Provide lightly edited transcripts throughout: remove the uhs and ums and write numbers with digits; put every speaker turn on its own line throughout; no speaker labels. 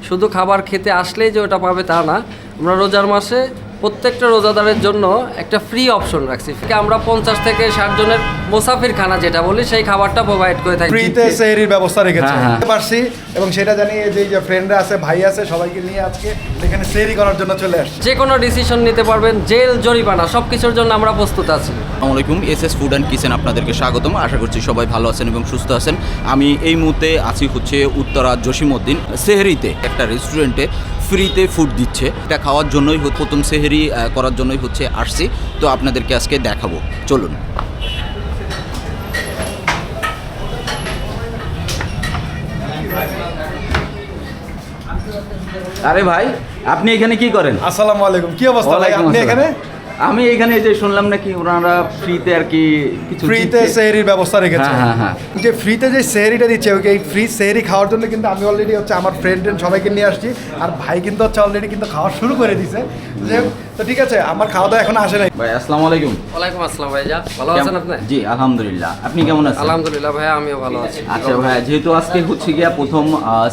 শুধু খাবার খেতে আসলেই যে ওটা পাবে তা না। আমরা রোজার মাসে প্রত্যেকটা রোজাদারের জন্য একটা ফ্রি অপশন রাখছি। আমরা 50 থেকে 60 জনের মুসাফির খানা যেটা বলি সেই খাবারটা প্রোভাইড করে থাকি।
ফ্রিতে সেহরির ব্যবস্থা রেখেছে
হ্যাঁ।
পারছি এবং সেটা জানি যে ফ্রেন্ডরা আছে, ভাই আছে, সবাইকে নিয়ে আজকে এখানে সেহরি করার জন্য চলে আসছি।
যে কোনো ডিসিশন নিতে পারবেন, জেল জরিমানা সব কিছুর জন্য আমরা প্রস্তুত আছি।
আসসালামু আলাইকুম, এসএস ফুড অ্যান্ড কিচেন আপনাদেরকে স্বাগতম। আশা করছি সবাই ভালো আছেন এবং সুস্থ আছেন। আমি এই মুহূর্তে আছি হচ্ছে উত্তরা জসিমউদ্দিন সেহরিতে, একটা রেস্টুরেন্টে ফ্রিতে ফুড দিচ্ছে। এটা খাওয়ার জন্যই প্রথম সেহরি করার জন্যই হচ্ছে আসছি, তো আপনাদেরকে আজকে দেখাবো, চলুন। আরে ভাই, আপনি এখানে কি করেন?
আসসালামু আলাইকুম, কি অবস্থা ভাই? আপনি এখানে?
আমি এখানে যে শুনলাম নাকি ওনারা ফ্রিতে আর কি কিছু
ফ্রিতে সেহরির ব্যবস্থা রেখেছে।
হ্যাঁ।
যে ফ্রিতে যে সেহরিটা দিচ্ছে, এই ফ্রি সেহরি খাওয়ার জন্য কিন্তু আমি অলরেডি হচ্ছে আমার ফ্রেন্ড সবাইকে নিয়ে আসছি, আর ভাই কিন্তু হচ্ছে অলরেডি কিন্তু খাওয়া শুরু করে দিয়েছে। তো ঠিক আছে, আমার খাওয়া দাওয়া এখন আসে নাই।
ভাই আসসালামু আলাইকুম।
ওয়ালাইকুম আসসালাম ভাইয়া, ভালো আছেন আপনি?
জি আলহামদুলিল্লাহ, আপনি কেমন আছেন?
আলহামদুলিল্লাহ ভাইয়া, আমিও ভালো আছি।
আচ্ছা ভাইয়া, যেহেতু আজকে হচ্ছে গিয়া প্রথম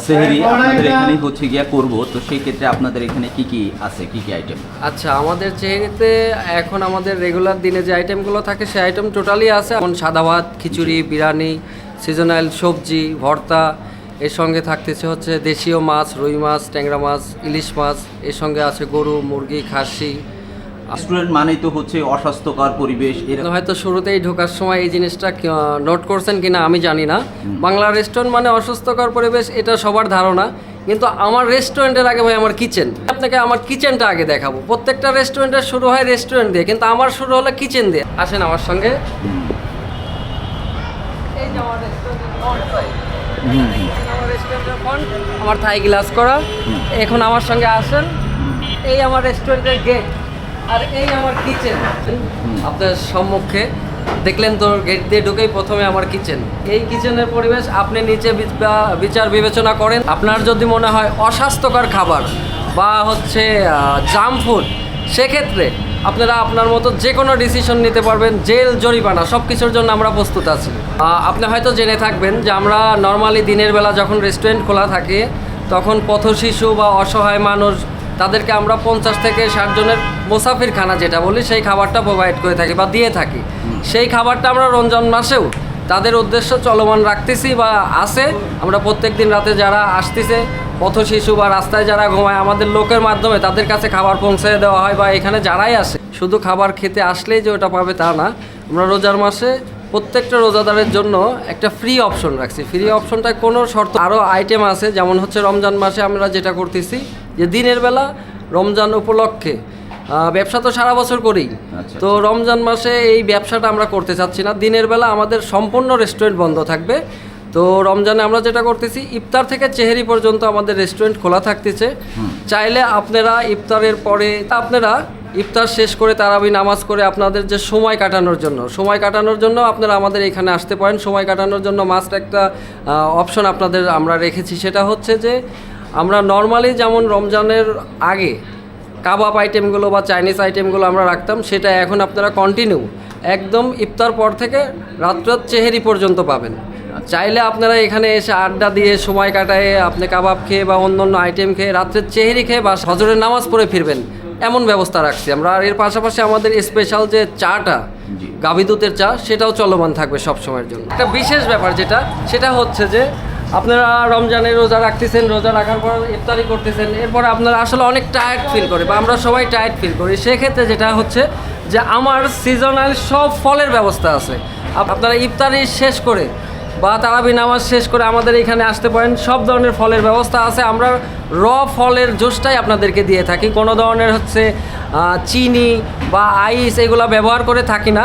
সেহরি আপনাদের এখানেই হচ্ছে গিয়া করব, তো সেই ক্ষেত্রে আপনাদের এখানে কি কি আছে, কি কি আইটেম?
আচ্ছা, আমাদের চেহারিতে এখন আমাদের রেগুলার দিনে যে আইটেমগুলো থাকে সেই আইটেম টোটালি আছে। এখন সাদা ভাত, খিচুড়ি, বিরিয়ানি, সিজনাল সবজি, ভর্তা, এর সঙ্গে থাকতেছে হচ্ছে দেশীয় মাছ, রুই মাছ, ট্যাংরা মাছ, ইলিশ মাছ, এর সঙ্গে আছে গরু, মুরগি, খাসি।
রেস্টুরেন্ট মানেই তো হচ্ছে অস্বাস্থ্যকর পরিবেশ।
হয়তো শুরুতেই ঢোকার সময় এই জিনিসটা নোট করছেন কিনা আমি জানি না। বাংলা রেস্টুরেন্ট মানে অস্বাস্থ্যকর পরিবেশ, এটা সবার ধারণা। কিন্তু আমার রেস্টুরেন্টের আগে ভাই আমার কিচেন, আপনাকে আমার কিচেনটা আগে দেখাবো। প্রত্যেকটা রেস্টুরেন্টের শুরু হয় রেস্টুরেন্ট দিয়ে, কিন্তু আমার শুরু হলো কিচেন দিয়ে। আসেন আমার সঙ্গে। এই যে আমার রেস্টুরেন্টের ফ্রন্ট সাইড, আমার রেস্টুরেন্টের ফ্রন্ট, আমার থাই গ্লাস করা। এখন আমার সঙ্গে আসেন, এই আমার রেস্টুরেন্টের গেট, আর এই আমার কিচেন আপনার সম্মুখে দেখলেন তো। গেট দিয়ে ঢুকেই প্রথমে আমার কিচেন। এই কিচেনের পরিবেশ আপনি নিচে বিচার বিবেচনা করেন। আপনার যদি মনে হয় অস্বাস্থ্যকর খাবার বা হচ্ছে জাঙ্ক ফুড, সেক্ষেত্রে আপনারা আপনার মতো যে কোনো ডিসিশন নিতে পারবেন, জেল জরিমানা সব কিছুর জন্য আমরা প্রস্তুত আছি। আপনি হয়তো জেনে থাকবেন যে আমরা নর্মালি দিনের বেলা যখন রেস্টুরেন্ট খোলা থাকে তখন পথশিশু বা অসহায় মানুষ, তাদেরকে আমরা 50 থেকে 60 জনের মুসাফির খানা যেটা বলি সেই খাবারটা প্রোভাইড করে থাকি বা দিয়ে থাকি। সেই খাবারটা আমরা রমজান মাসেও তাদের উদ্দেশ্য চলমান রাখতেছি বা আছে। আমরা প্রত্যেক দিন রাতে যারা আসতেছে, পথশিশু বা রাস্তায় যারা ঘুমায়, আমাদের লোকের মাধ্যমে তাদের কাছে খাবার পৌঁছে দেওয়া হয়। বা এখানে যারাই আসে শুধু খাবার খেতে আসলেই যে ওটা পাবে তা না। আমরা রোজার মাসে প্রত্যেকটা রোজাদারের জন্য একটা ফ্রি অপশন রাখছি। ফ্রি অপশনটায় কোনো শর্ত, আরও আইটেম আছে। যেমন হচ্ছে রমজান মাসে আমরা যেটা করতেছি যে দিনের বেলা রমজান উপলক্ষে ব্যবসা তো সারা বছর করি, তো রমজান মাসে এই ব্যবসাটা আমরা করতে চাচ্ছি না। দিনের বেলা আমাদের সম্পূর্ণ রেস্টুরেন্ট বন্ধ থাকবে। তো রমজানে আমরা যেটা করতেছি, ইফতার থেকে চেহারি পর্যন্ত আমাদের রেস্টুরেন্ট খোলা থাকতেছে। চাইলে আপনারা ইফতারের পরে আপনারা ইফতার শেষ করে তারাবি নামাজ করে আপনাদের যে সময় কাটানোর জন্য আপনারা আমাদের এখানে আসতে পারেন। সময় কাটানোর জন্য মাস্ট একটা অপশন আপনাদের আমরা রেখেছি, সেটা হচ্ছে যে আমরা নর্মালি যেমন রমজানের আগে কাবাব আইটেমগুলো বা চাইনিজ আইটেমগুলো আমরা রাখতাম, সেটা এখন আপনারা কন্টিনিউ একদম ইফতার পর থেকে রাত্র চেহারি পর্যন্ত পাবেন। চাইলে আপনারা এখানে এসে আড্ডা দিয়ে সময় কাটায় আপনি কাবাব খেয়ে বা অন্য আইটেম খেয়ে রাত্রের চেহারি খেয়ে বা ফজরের নামাজ পড়ে ফিরবেন, এমন ব্যবস্থা রাখছি আমরা। আর এর পাশাপাশি আমাদের স্পেশাল যে চাটা, গাভী দুধের চা, সেটাও চলমান থাকবে সব সময়ের জন্য। একটা বিশেষ ব্যাপার সেটা হচ্ছে যে আপনারা রমজানে রোজা রাখতেছেন, রোজা রাখার পর ইফতারি করতেছেন, এরপরে আপনারা আসলে অনেক টায়ার্ড ফিল করে বা আমরা সবাই টায়ার্ড ফিল করি। সেক্ষেত্রে যেটা হচ্ছে যে আমার সিজনাল সব ফলের ব্যবস্থা আছে। আপনারা ইফতারি শেষ করে বা তারাবি নামাজ শেষ করে আমাদের এখানে আসতে পারেন। সব ধরনের ফলের ব্যবস্থা আছে। আমরা ফলের জুসটাই আপনাদেরকে দিয়ে থাকি, কোনো ধরনের হচ্ছে চিনি বা আইস এগুলো ব্যবহার করে থাকি না।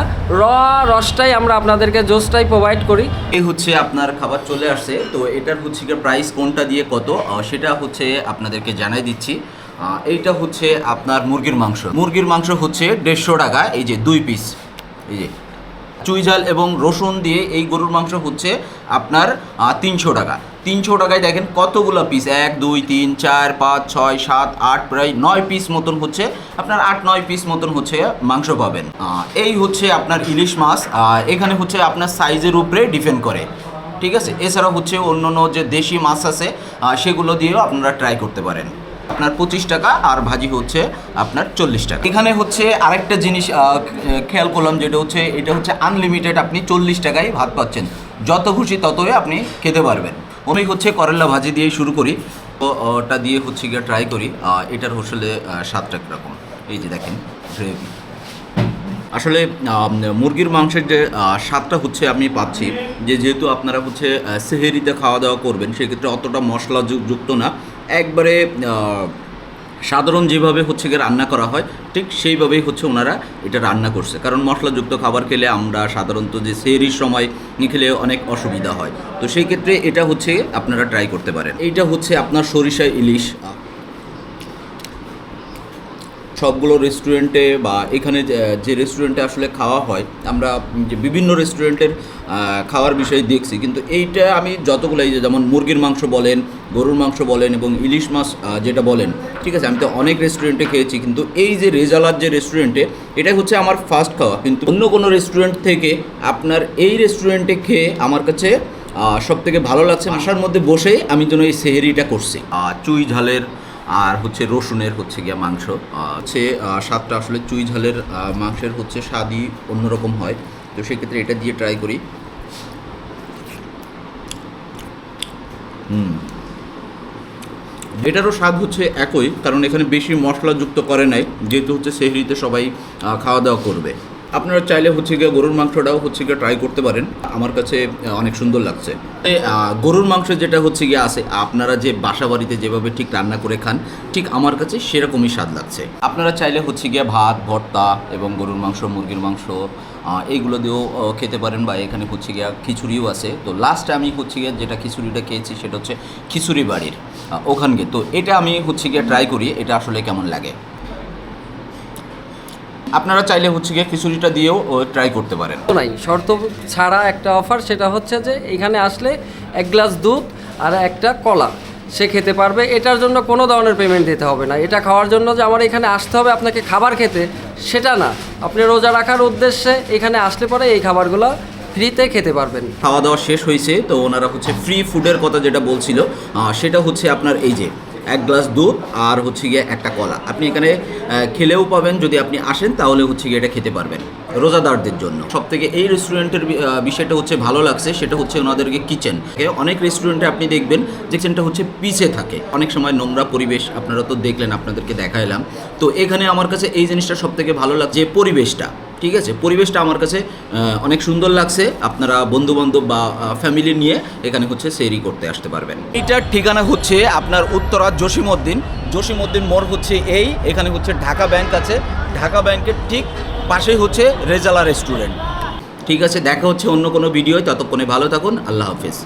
রসটাই আমরা আপনাদেরকে জুসটাই প্রোভাইড করি।
এই হচ্ছে আপনার খাবার চলে আসছে, তো এটার হচ্ছে কি প্রাইস কোনটা দিয়ে কত সেটা হচ্ছে আপনাদেরকে জানাই দিচ্ছি। এইটা হচ্ছে আপনার মুরগির মাংস হচ্ছে 150 টাকা। এই যে 2 পিস, এই যে চুই ঝাল এবং রসুন দিয়ে এই গরুর মাংস হচ্ছে আপনার 300 টাকা। 300 টাকায় দেখেন কতগুলো পিস, 1 2 3 4 5 6 7 8 প্রায় 9 পিস মতন হচ্ছে আপনার 8-9 পিস মতন হচ্ছে মাংস পাবেন। এই হচ্ছে আপনার ইলিশ মাছ। এখানে হচ্ছে আপনার সাইজের উপরে ডিপেন্ড করে। ঠিক আছে। এছাড়া হচ্ছে অন্য অন্য যে দেশি মাছ আছে সেগুলো দিয়েও আপনারা ট্রাই করতে পারেন। আপনার 25 টাকা আর ভাজি হচ্ছে আপনার 40 টাকা। এখানে হচ্ছে আরেকটা জিনিস খেয়াল করলাম, যেটা হচ্ছে এটা হচ্ছে আনলিমিটেড, আপনি 40 টাকায় ভাত পাচ্ছেন, যত খুশি ততই আপনি খেতে পারবেন। আমি হচ্ছে করলা ভাজি দিয়ে শুরু করি, তো ওটা দিয়ে হচ্ছে গিয়ে ট্রাই করি। এটার আসলে স্বাদটা কীরকম, এই যে দেখেন গ্রেভি। আসলে মুরগির মাংসের যে স্বাদটা হচ্ছে আমি পাচ্ছি, যেহেতু আপনারা হচ্ছে সেহেরিতে খাওয়া দাওয়া করবেন, সেক্ষেত্রে অতটা মশলা যুক্ত না, একবারে সাধারণ যেভাবে হচ্ছে গিয়ে রান্না করা হয় ঠিক সেইভাবেই হচ্ছে ওনারা এটা রান্না করছে। কারণ মশলাযুক্ত খাবার খেলে আমরা সাধারণত যে সেহরির সময় খেলে অনেক অসুবিধা হয়, তো সেই ক্ষেত্রে এটা হচ্ছে আপনারা ট্রাই করতে পারেন। এইটা হচ্ছে আপনার সরিষা ইলিশ। সবগুলো রেস্টুরেন্টে বা এখানে যে রেস্টুরেন্টে আসলে খাওয়া হয়, আমরা যে বিভিন্ন রেস্টুরেন্টের খাওয়ার বিষয়ে দেখছি, কিন্তু এইটা আমি যতগুলো, এই যে যেমন মুরগির মাংস বলেন, গরুর মাংস বলেন এবং ইলিশ মাছ যেটা বলেন, ঠিক আছে, আমি তো অনেক রেস্টুরেন্টে খেয়েছি, কিন্তু এই যে রেজালার যে রেস্টুরেন্টে, এটা হচ্ছে আমার ফার্স্ট খাওয়া। কিন্তু অন্য কোনো রেস্টুরেন্ট থেকে আপনার এই রেস্টুরেন্টে খেয়ে আমার কাছে সব থেকে ভালো লাগছে। বাসার মধ্যে বসেই আমি যেন এই সেহেরিটা করছি। চুই ঝালের আর হচ্ছে রসুনের হচ্ছে গিয়া মাংস, হচ্ছে স্বাদটা আসলে চুই ঝালের মাংসের হচ্ছে স্বাদই অন্যরকম হয়, তো সেক্ষেত্রে এটা দিয়ে ট্রাই করি। এটারও স্বাদ হচ্ছে একই, কারণ এখানে বেশি মশলাযুক্ত করে নাই, যেহেতু হচ্ছে সেহরিতে সবাই খাওয়া দাওয়া করবে। আপনারা চাইলে হচ্ছে গিয়ে গরুর মাংসটাও হচ্ছে গিয়ে ট্রাই করতে পারেন, আমার কাছে অনেক সুন্দর লাগছে। গরুর মাংস যেটা হচ্ছে গিয়ে আছে, আপনারা যে বাসা বাড়িতে যেভাবে ঠিক রান্না করে খান, ঠিক আমার কাছে সেরকমই স্বাদ লাগছে। আপনারা চাইলে হচ্ছে গিয়ে ভাত, ভর্তা এবং গরুর মাংস, মুরগির মাংস এইগুলো দিয়েও খেতে পারেন, বা এখানে হচ্ছে গিয়ে খিচুড়িও আছে। তো লাস্টে আমি হচ্ছে গিয়ে যেটা খিচুড়িটা খেয়েছি সেটা হচ্ছে খিচুড়ি বাড়ির ওখানকে, তো এটা আমি হচ্ছে গিয়ে ট্রাই করি এটা আসলে কেমন লাগে। আপনারা চাইলে হচ্ছে গিয়ে খিচুড়িটা দিয়েও ট্রাই করতে পারেন।
নাই শর্ত ছাড়া একটা অফার, সেটা হচ্ছে যে এখানে আসলে 1 গ্লাস দুধ আর একটা কলা সে খেতে পারবে। এটার জন্য কোনো ধরনের পেমেন্ট দিতে হবে না। এটা খাওয়ার জন্য যে আমার এখানে আসতে হবে আপনাকে খাবার খেতে, সেটা না। আপনি রোজা রাখার উদ্দেশ্যে এখানে আসলে পরে এই খাবারগুলো ফ্রিতে খেতে পারবেন।
খাওয়া দাওয়া শেষ হয়েছে, তো ওনারা হচ্ছে ফ্রি ফুডের কথা যেটা বলছিল, সেটা হচ্ছে আপনার এই যে 1 গ্লাস দুধ আর হচ্ছে গিয়ে একটা কলা, আপনি এখানে খেলেও পাবেন। যদি আপনি আসেন তাহলে হচ্ছে গিয়ে এটা খেতে পারবেন রোজাদারদের জন্য। সব থেকে এই রেস্টুরেন্টের বিষয়টা হচ্ছে ভালো লাগছে, সেটা হচ্ছে ওনাদেরকে কিচেন। অনেক রেস্টুরেন্টে আপনি দেখবেন যে কিচেনটা হচ্ছে পিছে থাকে, অনেক সময় নোংরা পরিবেশ, আপনারা তো দেখলেন, আপনাদেরকে দেখাইলাম। তো এখানে আমার কাছে এই জিনিসটা সব থেকে ভালো লাগছে, পরিবেশটা, ঠিক আছে, পরিবেশটা আমার কাছে অনেক সুন্দর লাগছে। আপনারা বন্ধুবান্ধব বা ফ্যামিলি নিয়ে এখানে হচ্ছে সেহরি করতে আসতে পারবেন। এইটার ঠিকানা হচ্ছে আপনার উত্তরা জসিমউদ্দিন মোড় হচ্ছে এখানে হচ্ছে ঢাকা ব্যাংক আছে, ঢাকা ব্যাংকের ঠিক পাশেই হচ্ছে রেজালা রেস্টুরেন্ট। ঠিক আছে, দেখা হচ্ছে অন্য কোনো ভিডিওয়, ততক্ষণে ভালো থাকুন, আল্লাহ হাফেজ।